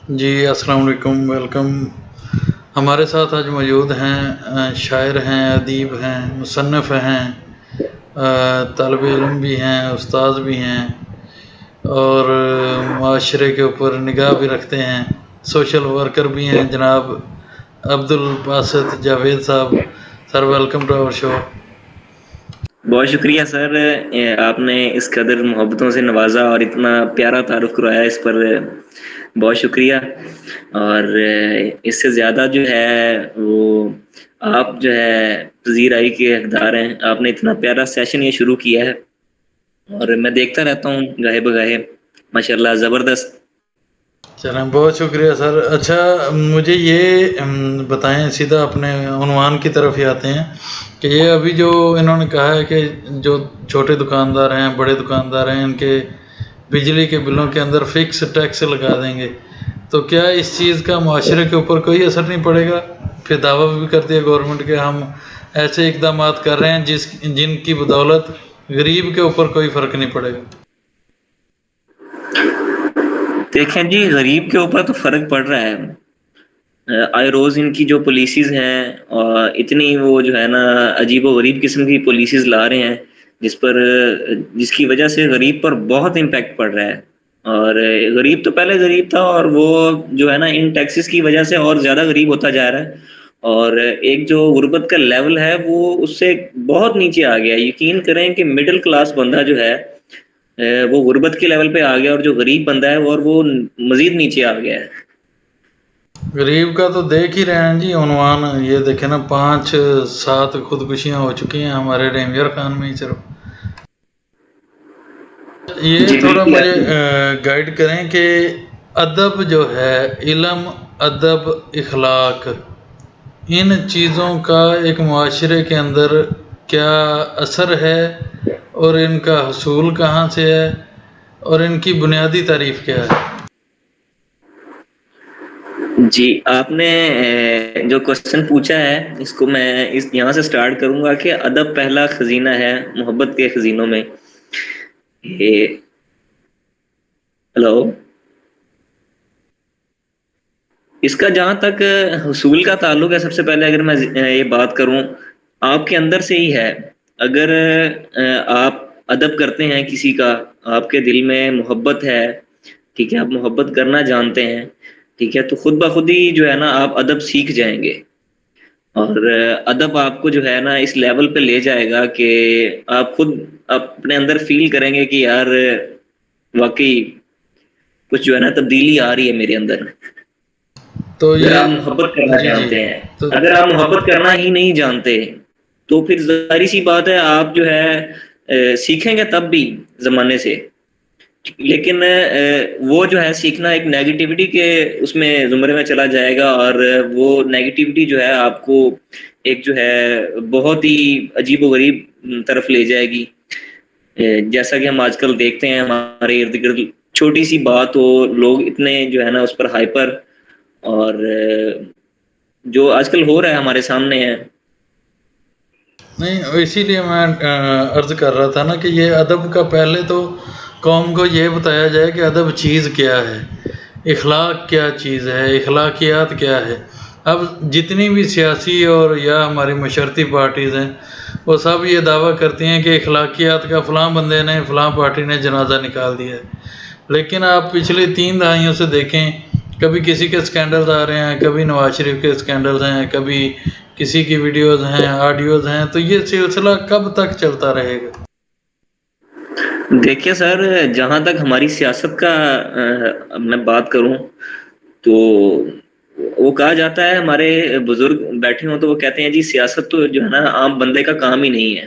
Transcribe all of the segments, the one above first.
جی السلام علیکم، ویلکم۔ ہمارے ساتھ آج موجود ہیں شاعر ہیں، ادیب ہیں، مصنف ہیں، طالب علم بھی ہیں، استاد بھی ہیں، اور معاشرے کے اوپر نگاہ بھی رکھتے ہیں، سوشل ورکر بھی ہیں جناب عبدالباسط جاوید صاحب۔ سر ویلکم ٹو آور شو۔ بہت شکریہ سر، آپ نے اس قدر محبتوں سے نوازا اور اتنا پیارا تعارف کروایا، اس پر بہت شکریہ۔ اور اس سے زیادہ جو ہے وہ آپ جو ہے پذیرائی کے حقدار ہیں۔ آپ نے اتنا پیارا سیشن یہ شروع کیا ہے اور میں دیکھتا رہتا ہوں گاہے بگاہے، ماشاءاللہ زبردست۔ چلیں بہت شکریہ سر۔ اچھا مجھے یہ بتائیں، سیدھا اپنے عنوان کی طرف ہی آتے ہیں کہ یہ ابھی جو انہوں نے کہا ہے کہ جو چھوٹے دکاندار ہیں، بڑے دکاندار ہیں، ان کے بجلی کے بلوں کے اندر فکس ٹیکس لگا دیں گے، تو کیا اس چیز کا معاشرے کے اوپر کوئی اثر نہیں پڑے گا؟ پھر دعویٰ بھی کرتی ہے گورنمنٹ کہ ہم ایسے اقدامات کر رہے ہیں جن کی بدولت غریب کے اوپر کوئی فرق نہیں پڑے گا۔ دیکھیں جی، غریب کے اوپر تو فرق پڑ رہا ہے۔ آئے روز ان کی جو پالیسیز ہیں اور اتنی وہ جو ہے نا عجیب و غریب قسم کی پالیسیز لا رہے ہیں جس کی وجہ سے غریب پر بہت امپیکٹ پڑ رہا ہے۔ اور غریب تو پہلے غریب تھا اور وہ جو ہے نا ان ٹیکسز کی وجہ سے اور زیادہ غریب ہوتا جا رہا ہے، اور ایک جو غربت کا لیول ہے وہ اس سے بہت نیچے آ گیا ہے۔ یقین کریں کہ مڈل کلاس بندہ جو ہے وہ غربت کے لیول پہ آ گیا، اور جو غریب بندہ ہے اور وہ مزید نیچے آ گیا ہے۔ غریب کا تو دیکھ ہی رہے ہیں جی عنوان، یہ دیکھیں نا 5-7 خودکشیاں ہو چکی ہیں ہمارے ریمجر خان میں ہی صرف۔ یہ جی تھوڑا بالکل مجھے ہے۔ گائیڈ کریں کہ ادب جو ہے، علم، ادب، اخلاق، ان چیزوں کا ایک معاشرے کے اندر کیا اثر ہے، اور ان کا حصول کہاں سے ہے، اور ان کی بنیادی تعریف کیا ہے؟ جی آپ نے جو کوشچن پوچھا ہے اس کو میں یہاں سے سٹارٹ کروں گا کہ ادب پہلا خزینہ ہے محبت کے خزینوں میں۔ یہ ہلو، اس کا جہاں تک حصول کا تعلق ہے، سب سے پہلے اگر میں یہ بات کروں، آپ کے اندر سے ہی ہے۔ اگر آپ ادب کرتے ہیں کسی کا، آپ کے دل میں محبت ہے، ٹھیک ہے، آپ محبت کرنا جانتے ہیں، ٹھیک ہے، تو خود بخود ہی جو ہے نا آپ ادب سیکھ جائیں گے، اور ادب آپ کو جو ہے نا اس لیول پہ لے جائے گا کہ آپ خود اپنے اندر فیل کریں گے کہ یار واقعی کچھ جو ہے نا تبدیلی آ رہی ہے میرے اندر۔ تو اگر آپ یہ محبت کرنا جی جی جانتے ہیں، تو اگر آپ محبت کرنا ہی نہیں جانتے تو پھر ظاہری سی بات ہے آپ جو ہے سیکھیں گے تب بھی زمانے سے، لیکن وہ جو ہے سیکھنا ایک نیگیٹیوٹی کے اس میں زمرے میں چلا جائے گا، اور وہ نیگیٹیوٹی جو ہے آپ کو ایک جو ہے بہت ہی عجیب و غریب طرف لے جائے گی۔ جیسا کہ ہم آج کل دیکھتے ہیں ہمارے ارد گرد، چھوٹی سی بات ہو لوگ اتنے جو ہے نا اس پر ہائپر، اور جو آج کل ہو رہا ہے ہمارے سامنے ہے۔ نہیں، اسی لیے میں عرض کر رہا تھا نا کہ یہ ادب کا پہلے تو قوم کو یہ بتایا جائے کہ ادب چیز کیا ہے، اخلاق کیا چیز ہے، اخلاقیات کیا ہے۔ اب جتنی بھی سیاسی اور یا ہماری مشرتی پارٹیز ہیں، وہ سب یہ دعویٰ کرتی ہیں کہ اخلاقیات کا فلاں بندے نے، فلاں پارٹی نے جنازہ نکال دیا ہے، لیکن آپ پچھلی 3 دہائیوں سے دیکھیں، کبھی کسی کے اسکینڈلز آ رہے ہیں، کبھی نواز شریف کے اسکینڈلز ہیں، کبھی کسی کی ویڈیوز ہیں، آڈیوز ہیں، تو یہ سلسلہ کب تک چلتا رہے گا؟ دیکھیے سر، جہاں تک ہماری سیاست کا میں بات کروں تو وہ کہا جاتا ہے، ہمارے بزرگ بیٹھے ہوں تو وہ کہتے ہیں جی سیاست تو جو ہے نا عام بندے کا کام ہی نہیں ہے،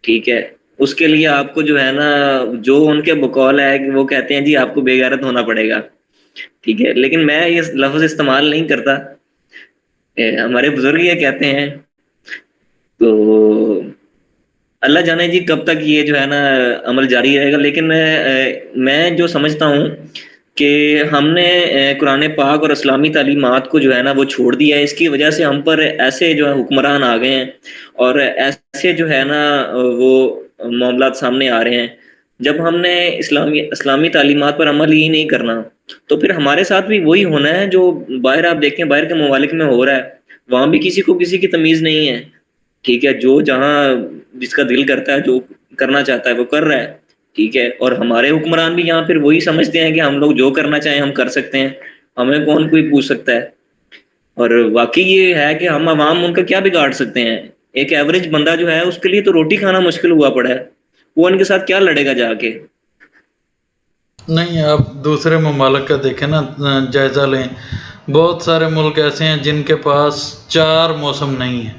ٹھیک ہے، اس کے لیے آپ کو جو ہے نا جو ان کے بقول ہے کہ وہ کہتے ہیں جی آپ کو بے غیرت ہونا پڑے گا، ٹھیک ہے، لیکن میں یہ لفظ استعمال نہیں کرتا، ہمارے بزرگ یہ کہتے ہیں، تو اللہ جانے جی کب تک یہ جو ہے نا عمل جاری رہے گا، لیکن میں جو سمجھتا ہوں کہ ہم نے قرآن پاک اور اسلامی تعلیمات کو جو ہے نا وہ چھوڑ دیا ہے، اس کی وجہ سے ہم پر ایسے جو ہے حکمران آ گئے ہیں، اور ایسے جو ہے نا وہ معاملات سامنے آ رہے ہیں جب ہم نے اسلامی تعلیمات پر عمل ہی نہیں کرنا تو پھر ہمارے ساتھ بھی وہی ہونا ہے جو باہر آپ دیکھیں باہر کے ممالک میں ہو رہا ہے. وہاں بھی کسی کو کسی کی تمیز نہیں ہے. ٹھیک ہے, جو جہاں جس کا دل کرتا ہے جو کرنا چاہتا ہے وہ کر رہا ہے. ٹھیک ہے, اور ہمارے حکمران بھی یہاں پھر وہی سمجھتے ہیں کہ ہم لوگ جو کرنا چاہیں ہم کر سکتے ہیں, ہمیں کون کوئی پوچھ سکتا ہے. اور واقعی یہ ہے کہ ہم عوام ان کا کیا بگاڑ سکتے ہیں. ایک ایوریج بندہ جو ہے اس کے لیے تو روٹی کھانا مشکل ہوا پڑا ہے, وہ ان کے ساتھ کیا لڑے گا جا کے. نہیں, آپ دوسرے ممالک کا دیکھیں نا, جائزہ لیں. بہت سارے ملک ایسے ہیں جن کے پاس 4 موسم نہیں ہیں.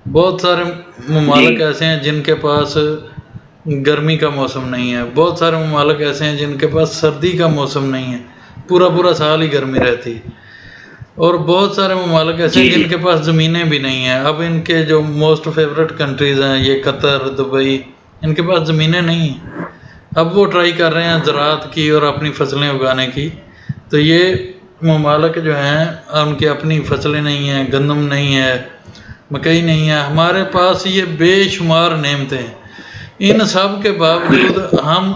بہت سارے جی ممالک ایسے ہیں جن کے پاس گرمی کا موسم نہیں ہے. بہت سارے ممالک ایسے ہیں جن کے پاس سردی کا موسم نہیں ہے, پورا پورا سال ہی گرمی رہتی ہے. اور بہت سارے ممالک ایسے ہیں جی جی جن کے پاس زمینیں بھی نہیں ہیں. اب ان کے جو موسٹ فیوریٹ کنٹریز ہیں, یہ قطر, دبئی, ان کے پاس زمینیں نہیں ہیں. اب وہ ٹرائی کر رہے ہیں زراعت کی اور اپنی فصلیں اگانے کی. تو یہ ممالک جو ہیں ان کی اپنی فصلیں نہیں ہیں, گندم نہیں ہے, مکئی نہیں ہے. ہمارے پاس یہ بے شمار نعمتیں ہیں. ان سب کے باوجود ہم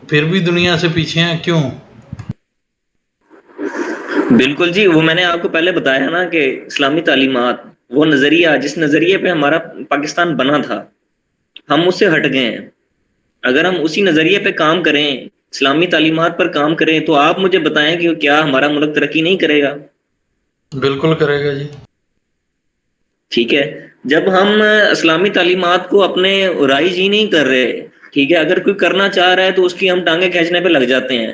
پھر بھی دنیا سے پیچھے ہیں. کیوں؟ بالکل جی, وہ میں نے آپ کو پہلے بتایا نا کہ اسلامی تعلیمات, وہ نظریہ جس نظریے پہ ہمارا پاکستان بنا تھا ہم اس سے ہٹ گئے ہیں. اگر ہم اسی نظریے پہ کام کریں, اسلامی تعلیمات پر کام کریں, تو آپ مجھے بتائیں کہ کیا ہمارا ملک ترقی نہیں کرے گا؟ بالکل کرے گا جی. ٹھیک ہے, جب ہم اسلامی تعلیمات کو اپنے رائج ہی نہیں کر رہے, ٹھیک ہے, اگر کوئی کرنا چاہ رہا ہے تو اس کی ہم ٹانگیں کھینچنے پہ لگ جاتے ہیں.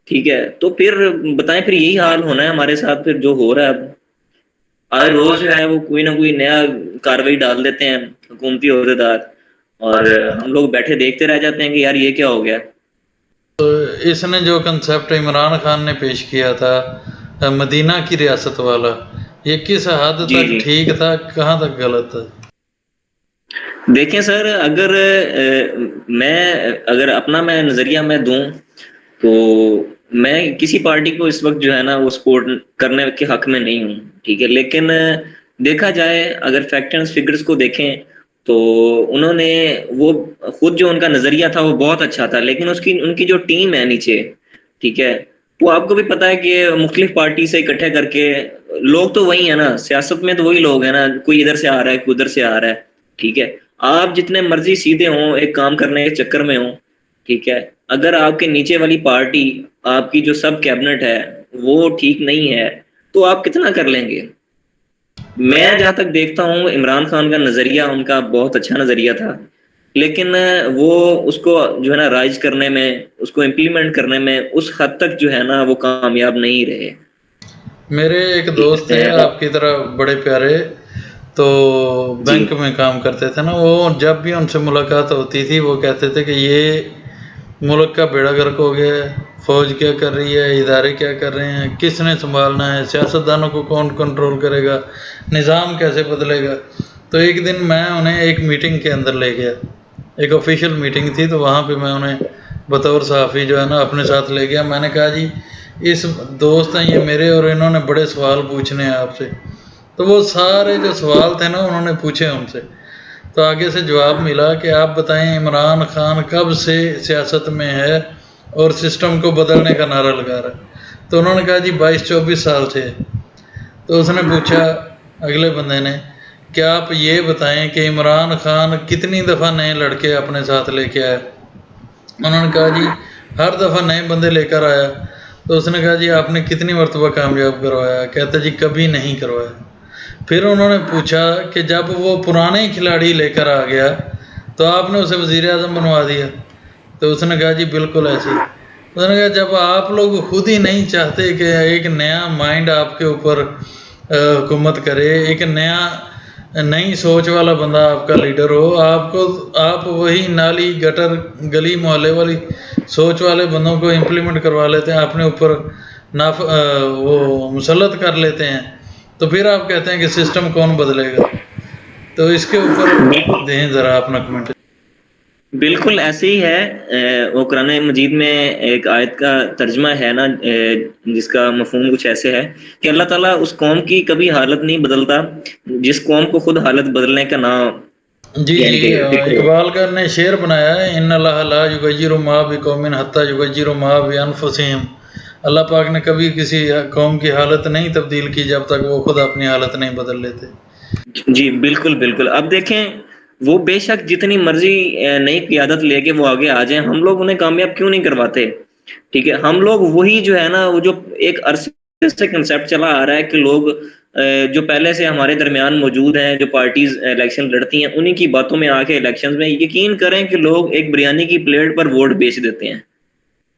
ٹھیک ہے, تو پھر بتائیں پھر یہی حال ہونا ہے ہمارے ساتھ پھر جو ہو رہا ہے اب. ہر روز جو ہے وہ کوئی نہ کوئی نیا کاروائی ڈال دیتے ہیں حکومتی عہدیدار, اور ہم لوگ بیٹھے دیکھتے رہ جاتے ہیں کہ یار یہ کیا ہو گیا. تو اس نے جو کنسیپٹ عمران خان نے پیش کیا تھا, مدینہ کی ریاست والا, یہ کس حد جی تک جی, ٹھیک تھا, کہاں تک غلط تھا؟ دیکھیں سر, اگر اپنا میں نظریہ میں دوں تو میں کسی پارٹی کو اس وقت جو ہے نا وہ سپورٹ کرنے کے حق میں نہیں ہوں. ٹھیک ہے, لیکن دیکھا جائے اگر فیکٹ اینڈ فگرز کو دیکھیں تو انہوں نے وہ خود جو ان کا نظریہ تھا وہ بہت اچھا تھا, لیکن ان کی جو ٹیم ہے نیچے, ٹھیک ہے, وہ آپ کو بھی پتا ہے کہ مختلف پارٹی سے اکٹھے کر کے, لوگ تو وہی ہے نا, سیاست میں تو وہی لوگ ہیں نا, کوئی ادھر سے آ رہا ہے کوئی ادھر سے آ رہا ہے. ٹھیک ہے, آپ جتنے مرضی سیدھے ہوں ایک کام کرنے کے چکر میں ہوں, ٹھیک ہے, اگر آپ کے نیچے والی پارٹی, آپ کی جو سب کیبنٹ ہے وہ ٹھیک نہیں ہے تو آپ کتنا کر لیں گے. میں جہاں تک دیکھتا ہوں عمران خان کا نظریہ ان کا بہت اچھا نظریہ تھا, لیکن وہ اس کو جو ہے نا رائج کرنے میں, اس کو امپلیمنٹ کرنے میں اس حد تک جو ہے نا وہ کامیاب نہیں رہے. میرے ایک دوست تھے آپ کی طرح بڑے پیارے, تو جی بینک میں کام کرتے تھے نا, وہ جب بھی ان سے ملاقات ہوتی تھی وہ کہتے تھے کہ یہ ملک کا بیڑا گرک ہو گیا ہے, فوج کیا کر رہی ہے, ادارے کیا کر رہے ہیں, کس نے سنبھالنا ہے, سیاستدانوں کو کون کنٹرول کرے گا, نظام کیسے بدلے گا. تو ایک دن میں انہیں ایک میٹنگ کے اندر لے گیا, ایک آفیشیل میٹنگ تھی, تو وہاں پہ میں انہیں بطور صحافی جو ہے نا اپنے ساتھ لے گیا. میں نے کہا جی اس دوست ہیں یہ میرے, اور انہوں نے بڑے سوال پوچھنے ہیں آپ سے. تو وہ سارے جو سوال تھے نا انہوں نے پوچھے ان سے, تو آگے سے جواب ملا کہ آپ بتائیں عمران خان کب سے سیاست میں ہے اور سسٹم کو بدلنے کا نعرہ لگا رہا ہے. تو انہوں نے کہا جی 22-24 سال سے. تو اس نے پوچھا اگلے بندے نے, کیا آپ یہ بتائیں کہ عمران خان کتنی دفعہ نئے لڑکے اپنے ساتھ لے کے آئے؟ انہوں نے کہا جی ہر دفعہ نئے بندے لے کر آیا. تو اس نے کہا جی آپ نے کتنی مرتبہ کامیاب کروایا؟ کہتا جی کبھی نہیں کروایا. پھر انہوں نے پوچھا کہ جب وہ پرانے کھلاڑی لے کر آ گیا تو آپ نے اسے وزیر اعظم بنوا دیا؟ تو اس نے کہا جی بالکل ایسے ہی. اس نے کہا جب آپ لوگ خود ہی نہیں چاہتے کہ ایک نیا مائنڈ آپ کے اوپر حکومت کرے, ایک نئی سوچ والا بندہ آپ کا لیڈر ہو, آپ وہی نالی گٹر گلی محلے والی سوچ والے بندوں کو امپلیمنٹ کروا لیتے ہیں, اپنے اوپر وہ مسلط کر لیتے ہیں, تو پھر آپ کہتے ہیں کہ سسٹم کون بدلے گا. تو اس کے اوپر دیں ذرا اپنا کمنٹ. بالکل ایسے ہی ہے. وہ قرآن مجید میں ایک آیت کا ترجمہ ہے نا, جس کا مفہوم کچھ ایسے ہے کہ اللہ تعالیٰ اس قوم کی کبھی حالت نہیں بدلتا جس قوم کو خود حالت بدلنے کا نہ جی یعنی جی، کہ دیکھو اقبال کا نے شعر بنایا ہے، ان اللہ لا یغیر ما بقوم حتی یغیروا ما بانفسہم۔ اللہ پاک نے کبھی کسی قوم کی حالت نہیں تبدیل کی جب تک وہ خود اپنی حالت نہیں بدل لیتے۔ جی بالکل بالکل، اب دیکھیں وہ بے شک جتنی مرضی نئی قیادت لے کے وہ آگے آ جائیں، ہم لوگ انہیں کامیاب کیوں نہیں کرواتے؟ ٹھیک ہے، ہم لوگ وہی جو ہے نا، وہ جو ایک عرصے سے کنسیپٹ چلا آ رہا ہے کہ لوگ جو پہلے سے ہمارے درمیان موجود ہیں، جو پارٹیز الیکشن لڑتی ہیں، انہی کی باتوں میں آ کے الیکشنز میں یقین کریں کہ لوگ ایک بریانی کی پلیٹ پر ووٹ بیچ دیتے ہیں۔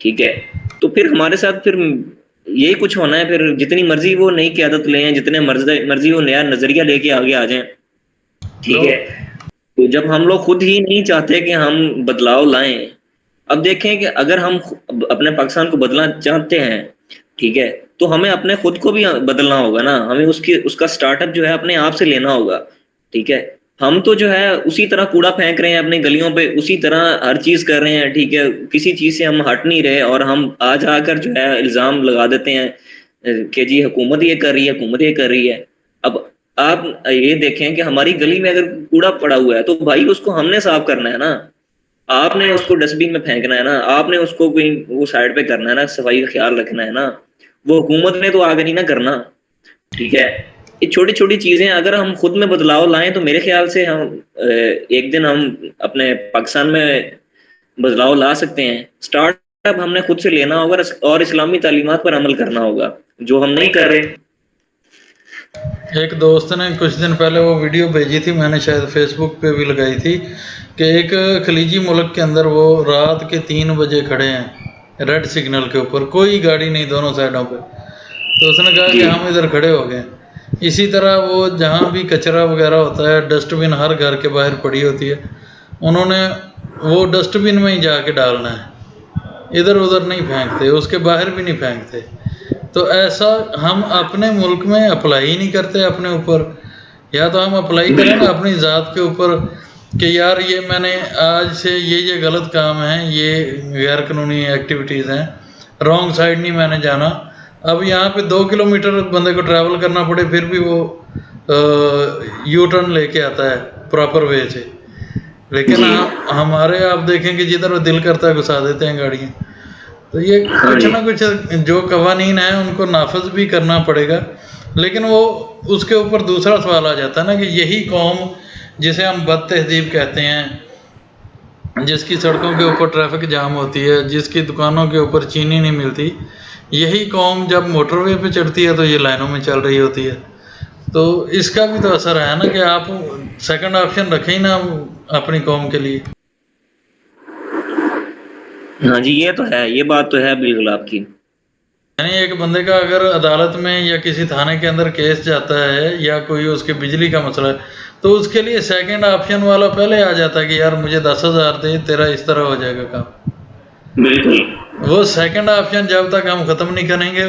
ٹھیک ہے، تو پھر ہمارے ساتھ پھر یہی کچھ ہونا ہے، پھر جتنی مرضی وہ نئی قیادت لیں، جتنے مرضی وہ نیا نظریہ لے کے آگے آ جائیں، تو ٹھیک ہے، تو جب ہم لوگ خود ہی نہیں چاہتے کہ ہم بدلاؤ لائیں۔ اب دیکھیں کہ اگر ہم اپنے پاکستان کو بدلنا چاہتے ہیں، ٹھیک ہے، تو ہمیں اپنے خود کو بھی بدلنا ہوگا نا، ہمیں اس کا سٹارٹ اپ جو ہے اپنے آپ سے لینا ہوگا۔ ٹھیک ہے، ہم تو جو ہے اسی طرح کوڑا پھینک رہے ہیں اپنی گلیوں پہ، اسی طرح ہر چیز کر رہے ہیں، ٹھیک ہے، کسی چیز سے ہم ہٹ نہیں رہے، اور ہم آج آ کر جو ہے الزام لگا دیتے ہیں کہ جی حکومت یہ کر رہی ہے، حکومت یہ کر رہی ہے۔ اب آپ یہ دیکھیں کہ ہماری گلی میں اگر کوڑا پڑا ہوا ہے تو بھائی اس کو ہم نے صاف کرنا ہے نا، آپ نے اس کو ڈسٹ بین میں پھینکنا ہے نا، آپ نے اس کو کہیں وہ سائڈ پہ کرنا ہے نا، صفائی کا خیال رکھنا ہے نا، وہ حکومت نے تو آگے نہیں نہ کرنا۔ ٹھیک ہے، یہ چھوٹی چھوٹی چیزیں اگر ہم خود میں بدلاؤ لائیں تو میرے خیال سے ہم ایک دن ہم اپنے پاکستان میں بدلاؤ لا سکتے ہیں۔ سٹارٹ اپ ہم نے خود سے لینا ہوگا اور اسلامی تعلیمات پر عمل کرنا ہوگا، جو ہم نہیں کر رہے۔ ایک دوست نے کچھ دن پہلے وہ ویڈیو بھیجی تھی، میں نے شاید فیس بک پہ بھی لگائی تھی، کہ ایک خلیجی ملک کے اندر وہ رات کے 3 بجے کھڑے ہیں ریڈ سگنل کے اوپر، کوئی گاڑی نہیں دونوں سائڈوں پہ، تو اس نے کہا کہ جی ہم ادھر کھڑے ہو گئے۔ اسی طرح وہ جہاں بھی کچرا وغیرہ ہوتا ہے، ڈسٹ بن ہر گھر کے باہر پڑی ہوتی ہے، انہوں نے وہ ڈسٹ بن میں ہی جا کے ڈالنا ہے، ادھر ادھر نہیں پھینکتے، اس کے باہر بھی نہیں پھینکتے۔ تو ایسا ہم اپنے ملک میں اپلائی ہی نہیں کرتے اپنے اوپر، یا تو ہم اپلائی کریں نا بالکل اپنی ذات کے اوپر کہ یار یہ میں نے آج سے یہ غلط کام ہیں، یہ غیر قانونی ایکٹیویٹیز ہیں، رانگ سائڈ نہیں میں نے جانا۔ اب یہاں پہ 2 کلومیٹر بندے کو ٹریول کرنا پڑے پھر بھی وہ یو ٹرن لے کے آتا ہے پراپر وے سے، لیکن جی ہمارے آپ دیکھیں کہ جدھر وہ دل کرتا ہے گھسا دیتے ہیں گاڑیاں۔ تو یہ ہاں کچھ جی نہ کچھ جو قوانین ہیں ان کو نافذ بھی کرنا پڑے گا، لیکن وہ اس کے اوپر دوسرا سوال آ جاتا ہے نا کہ یہی قوم جسے ہم بد تہذیب کہتے ہیں، جس کی سڑکوں کے اوپر ٹریفک جام ہوتی ہے، جس کی دکانوں کے اوپر چینی نہیں ملتی، یہی قوم جب موٹر وے پہ چڑھتی ہے تو یہ لائنوں میں چل رہی ہوتی ہے۔ تو اس کا بھی تو اثر ہے نا کہ آپ سیکنڈ آپشن رکھیں ہی نا اپنی قوم کے لیے۔ ہاں جی، یہ تو ہے، یہ بات تو ہے بالکل آپ کی۔ یعنی ایک بندے کا اگر عدالت میں یا کسی تھانے کے اندر کیس جاتا ہے یا کوئی اس کے بجلی کا مسئلہ ہے، تو اس کے لیے سیکنڈ آپشن والا پہلے آ جاتا ہے کہ یار مجھے 10,000 دے، تیرا اس طرح ہو جائے گا کام۔ بالکل وہ سیکنڈ آپشن جب تک ہم ختم نہیں کریں گے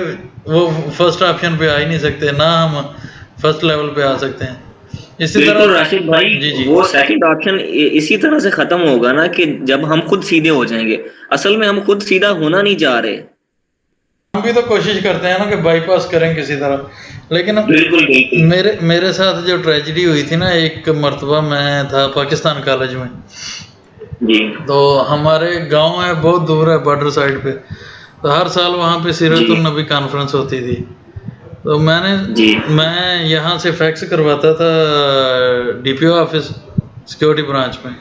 وہ فرسٹ آپشن پہ آ ہی نہیں سکتے، نہ ہم فرسٹ لیول پہ آ سکتے ہیں۔ اسی بالکل طرح راشد بھائی، جی جی، وہ سیکنڈ آپشن اسی طرح سے ختم ہوگا نا کہ جب ہم خود سیدھے ہو جائیں گے۔ اصل میں ہم خود سیدھا ہونا نہیں چاہ رہے۔ ہم بھی تو کوشش کرتے ہیں نا کہ بائی پاس کریں کسی طرح، لیکن بالکل بالکل میرے ساتھ جو ٹریجڈی ہوئی تھی نا، ایک مرتبہ میں تھا پاکستان کالج میں، جی تو ہمارے گاؤں ہے بہت دور ہے بارڈر سائڈ پہ، تو ہر سال وہاں پہ سیرت جی النبی کانفرنس ہوتی تھی، تو جی میں یہاں سے فیکس کرواتا تھا D P O office security branch میں،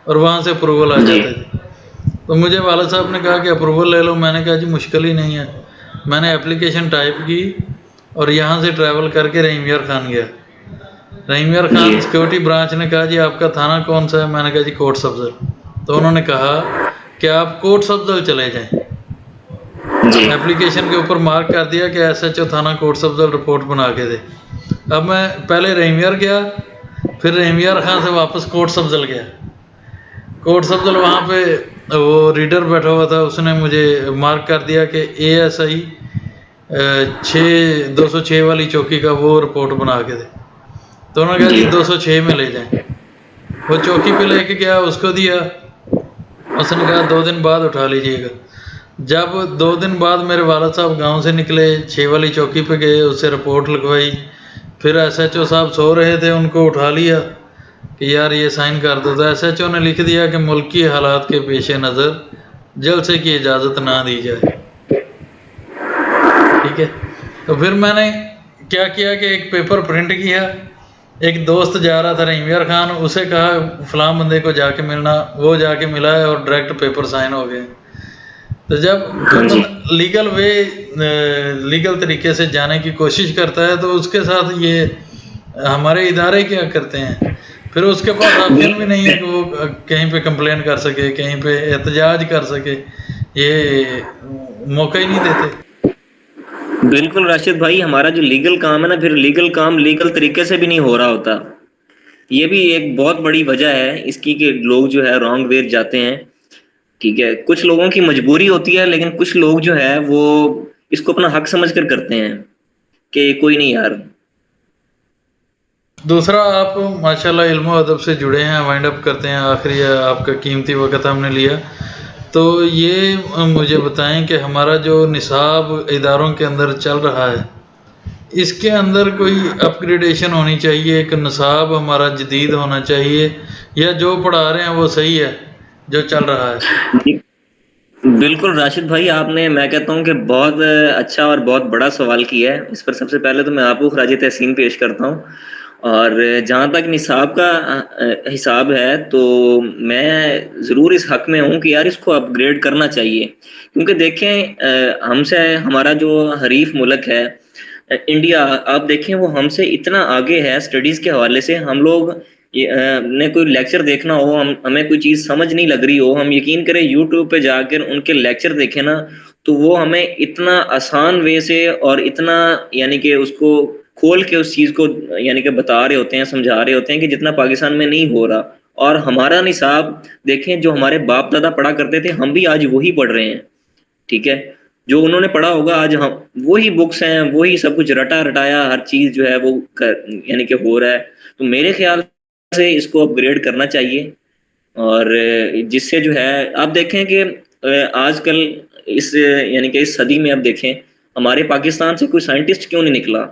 اور وہاں سے اپروول آ جی جاتے تھے۔ تو مجھے والد صاحب نے کہا کہ اپروول لے لو، میں نے کہا جی مشکل ہی نہیں ہے، میں نے اپلیکیشن ٹائپ کی اور یہاں سے ٹریول کر کے رحیم یار خان گیا۔ رحیم یار جی خان سیکورٹی برانچ نے کہا جی آپ کا تھانہ کون سا ہے، میں نے کہا جی کوٹ سبزل، تو انہوں نے کہا کہ آپ کوٹ سبزل چلے جائیں، جی اپلیکیشن کے اوپر مارک کر دیا کہ ایس ایچ او تھانہ کوٹ سبزل رپورٹ بنا کے دے۔ اب میں پہلے رحیم یار گیا، پھر رحیم یار خان سے واپس کوٹ سبزل گیا۔ کوٹ سبزل وہاں پہ وہ ریڈر بیٹھا ہوا تھا، اس نے مجھے مارک کر دیا کہ اے ایس آئی 206 والی چوکی کا وہ رپورٹ بنا کے دے، تو انہوں نے کہا جی 206 میں لے جائیں۔ وہ چوکی پہ لے کے گیا، اس کو دیا، اس نے کہا 2 دن بعد اٹھا لیجیے گا۔ جب 2 دن بعد میرے والد صاحب گاؤں سے نکلے، 6 والی چوکی پہ گئے، اس سے رپورٹ لگوائی، پھر ایس ایچ او صاحب سو رہے تھے، ان کو اٹھا لیا، کہ یار یہ سائن کر دو، تو ایس ایچ او نے لکھ دیا کہ ملکی حالات کے پیش نظر جلسے کی اجازت نہ دی جائے. ٹھیک ہے. تو پھر میں نے کیا کیا کہ ایک پیپر پرنٹ کیا. ایک دوست جا رہا تھا رحیم یار خان، اسے کہا فلاں بندے کو جا کے ملنا، وہ جا کے ملا ہے اور ڈائریکٹ پیپر سائن ہو گئے. تو جب کوئی بندہ لیگل طریقے سے جانے کی کوشش کرتا ہے تو اس کے ساتھ یہ ہمارے ادارے کیا کرتے ہیں، پھر اس کے پاس آپشن بھی نہیں ہے کہ وہ کہیں پہ کمپلین کر سکے، کہیں پہ احتجاج کر سکے، یہ موقع ہی نہیں دیتے. بالکل راشد بھائی، ہمارا جو لیگل کام ہے نا، پھر لیگل کام لیگل طریقے سے بھی نہیں ہو رہا ہوتا. یہ بھی ایک بہت بڑی وجہ ہے اس کی کہ لوگ جو ہے رانگ وے جاتے ہیں. ٹھیک ہے، کچھ لوگوں کی مجبوری ہوتی ہے، لیکن کچھ لوگ جو ہے وہ اس کو اپنا حق سمجھ کر کرتے ہیں کہ کوئی نہیں یار. دوسرا، آپ ماشاءاللہ علم و ادب سے جڑے ہیں، وائنڈ اپ کرتے ہیں، آخری آپ کا قیمتی وقت ہم نے لیا. تو یہ مجھے بتائیں کہ ہمارا جو نصاب اداروں کے اندر چل رہا ہے، اس کے اندر کوئی اپ گریڈیشن ہونی چاہیے، ایک نصاب ہمارا جدید ہونا چاہیے، یا جو پڑھا رہے ہیں وہ صحیح ہے جو چل رہا ہے؟ بالکل راشد بھائی، آپ نے، میں کہتا ہوں کہ بہت اچھا اور بہت بڑا سوال کیا ہے. اس پر سب سے پہلے تو میں آپ کو خراج تحسین پیش کرتا ہوں. اور جہاں تک نصاب کا حساب ہے تو میں ضرور اس حق میں ہوں کہ یار اس کو اپ گریڈ کرنا چاہیے. کیونکہ دیکھیں ہم سے ہمارا جو حریف ملک ہے انڈیا، آپ دیکھیں وہ ہم سے اتنا آگے ہے اسٹڈیز کے حوالے سے. ہم لوگ نے کوئی لیکچر دیکھنا ہو، ہمیں کوئی چیز سمجھ نہیں لگ رہی ہو، ہم یقین کریں یوٹیوب پہ جا کر ان کے لیکچر دیکھیں نا، تو وہ ہمیں اتنا آسان وے سے اور اتنا یعنی کہ اس کو کھول کے اس چیز کو یعنی کہ بتا رہے ہوتے ہیں، سمجھا رہے ہوتے ہیں کہ جتنا پاکستان میں نہیں ہو رہا. اور ہمارا نصاب دیکھیں، جو ہمارے باپ دادا پڑھا کرتے تھے ہم بھی آج وہی پڑھ رہے ہیں. ٹھیک ہے، جو انہوں نے پڑھا ہوگا آج ہم وہی بکس ہیں، وہی سب کچھ رٹا رٹایا ہر چیز جو ہے وہ یعنی کہ ہو رہا ہے. تو میرے خیال سے اس کو اپ گریڈ کرنا چاہیے. اور جس سے جو ہے آپ دیکھیں کہ آج کل اس یعنی کہ اس صدی میں آپ دیکھیں ہمارے پاکستان سے کوئی سائنٹسٹ کیوں نہیں نکلا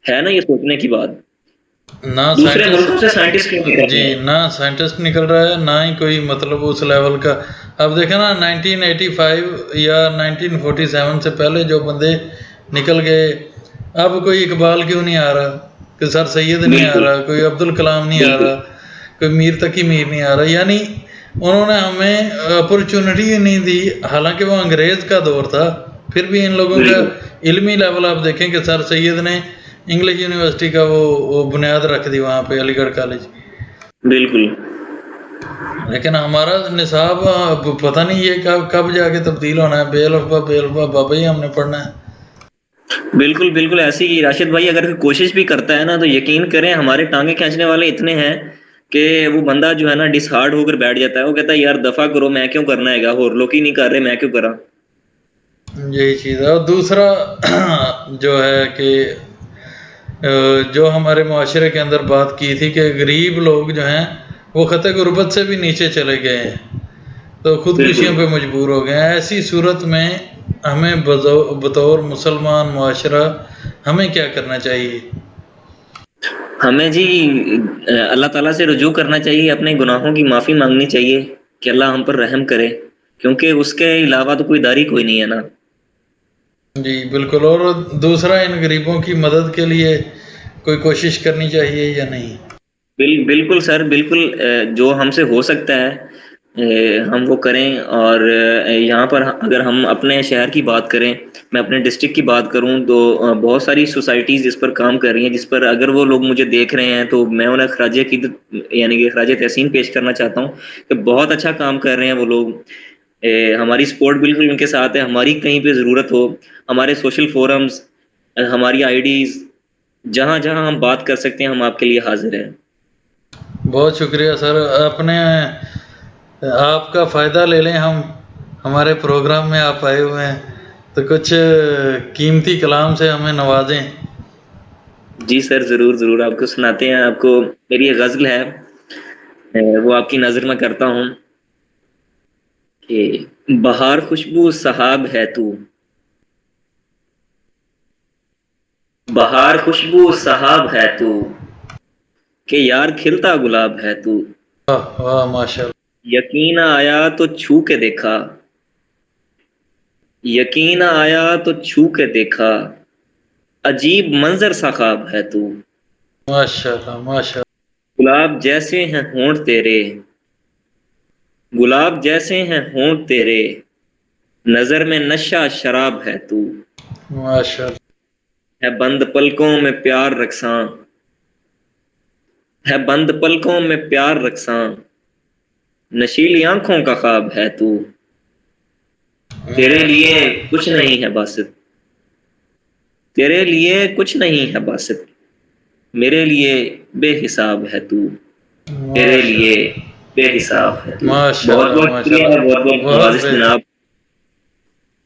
ہے نا، یہ سوچنے کی بات. نہ دوسرے ملکوں سے سائنٹسٹ کیوں سائنٹسٹ، نکل جی رہے ہیں؟ نہ سائنٹسٹ نکل رہا ہے، نہ ہی کوئی مطلب اس لیول کا. اب دیکھیں نا 1985 یا 1947 سے پہلے جو بندے نکل گئے، اب کوئی اقبال کیوں نہیں آ رہا، کہ سر سید نہیں آ بالکل رہا، کوئی عبدالکلام نہیں آ بالکل رہا، کوئی میر تقی میر نہیں آ رہا. یعنی انہوں نے ہمیں اپرچونٹی نہیں دی، حالانکہ وہ انگریز کا دور تھا. پھر بھی ان لوگوں کا بالکل علمی لیول آپ دیکھیں کہ سر سید نے انگلش یونیورسٹی کا وہ بنیاد رکھ دی وہاں پہ، علی گڑھ کالج. بالکل لیکن ہمارا نصاب پتہ نہیں یہ کب جا کے تبدیل ہونا ہے. بے الفبا بابا ہی ہم نے پڑھنا ہے. بالکل بالکل ایسی ہی راشد بھائی، اگر کوشش بھی کرتا ہے نا تو یقین کریں ہمارے ٹانگیں کھینچنے والے اتنے ہیں کہ وہ بندہ جو ہے نا ڈس ہارڈ ہو کر بیٹھ جاتا ہے. وہ کہتا ہے یار دفع کرو، میں کیوں کرنا ہے گا، اور لوگ ہی نہیں کر رہے میں کیوں کرا. یہی چیز ہے. اور دوسرا جو ہے کہ جو ہمارے معاشرے کے اندر بات کی تھی کہ غریب لوگ جو ہیں وہ خطۂ غربت سے بھی نیچے چلے گئے ہیں، تو خودکشیوں بالکل پہ مجبور ہو گئے ہیں. ایسی صورت میں ہمیں بطور مسلمان معاشرہ ہمیں کیا کرنا چاہیے؟ ہمیں جی اللہ تعالیٰ سے رجوع کرنا چاہیے، اپنے گناہوں کی معافی مانگنی چاہیے کہ اللہ ہم پر رحم کرے، کیونکہ اس کے علاوہ تو کوئی داری کوئی نہیں ہے نا. جی بالکل. اور دوسرا، ان غریبوں کی مدد کے لیے کوئی کوشش کرنی چاہیے یا نہیں؟ بالکل سر، بالکل جو ہم سے ہو سکتا ہے ہم وہ کریں. اور یہاں پر اگر ہم اپنے شہر کی بات کریں، میں اپنے ڈسٹرکٹ کی بات کروں تو بہت ساری سوسائٹیز اس پر کام کر رہی ہیں، جس پر اگر وہ لوگ مجھے دیکھ رہے ہیں تو میں انہیں خراج عقیدت یعنی کہ خراج تحسین پیش کرنا چاہتا ہوں کہ بہت اچھا کام کر رہے ہیں وہ لوگ. ہماری سپورٹ بالکل ان کے ساتھ ہے. ہماری کہیں پہ ضرورت ہو، ہمارے سوشل فورمز، ہماری آئی ڈیز، جہاں جہاں ہم بات کر سکتے ہیں ہم آپ کے لیے حاضر ہیں. بہت شکریہ سر. آپ کا فائدہ لے لیں ہم، ہمارے پروگرام میں آپ آئے ہوئے ہیں تو کچھ قیمتی کلام سے ہمیں نوازیں. جی سر، ضرور ضرور آپ کو سناتے ہیں. آپ کو میری ایک غزل ہے وہ آپ کی نظر میں کرتا ہوں کہ بہار خوشبو سحاب ہے تو، بہار خوشبو سحاب ہے تو، کہ یار کھلتا گلاب ہے تو، واہ واہ ماشاء اللہ، یقین آیا تو چھو کے دیکھا، یقین آیا تو چھو کے دیکھا، عجیب منظر سا خواب ہے تو، ماشاء اللہ ماشاء گلاب جیسے ہیں ہونٹ تیرے، گلاب جیسے ہیں ہونٹ تیرے، نظر میں نشہ شراب ہے تو، اللہ ماشاء اللہ ہے بند پلکوں میں پیار رقصاں، ہے بند پلکوں میں پیار رقصاں، نشیلی آنکھوں کا خواب ہے تو، تیرے لیے کچھ نہیں ہے بس، تیرے لیے کچھ نہیں ہے بس، میرے لیے بے حساب ہے تو، تیرے لیے بے حساب ہے تو۔ ماشاء بہت اللہ بہت ماشاء شکریہ، اللہ، بہت بہت بہت نوازش بہتر، جناب۔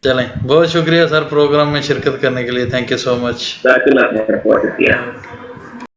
چلیں بہت شکریہ سر پروگرام میں شرکت کرنے کے لیے، تھینک یو سو مچ۔ جزاک اللہ خیر، بہت شکریہ۔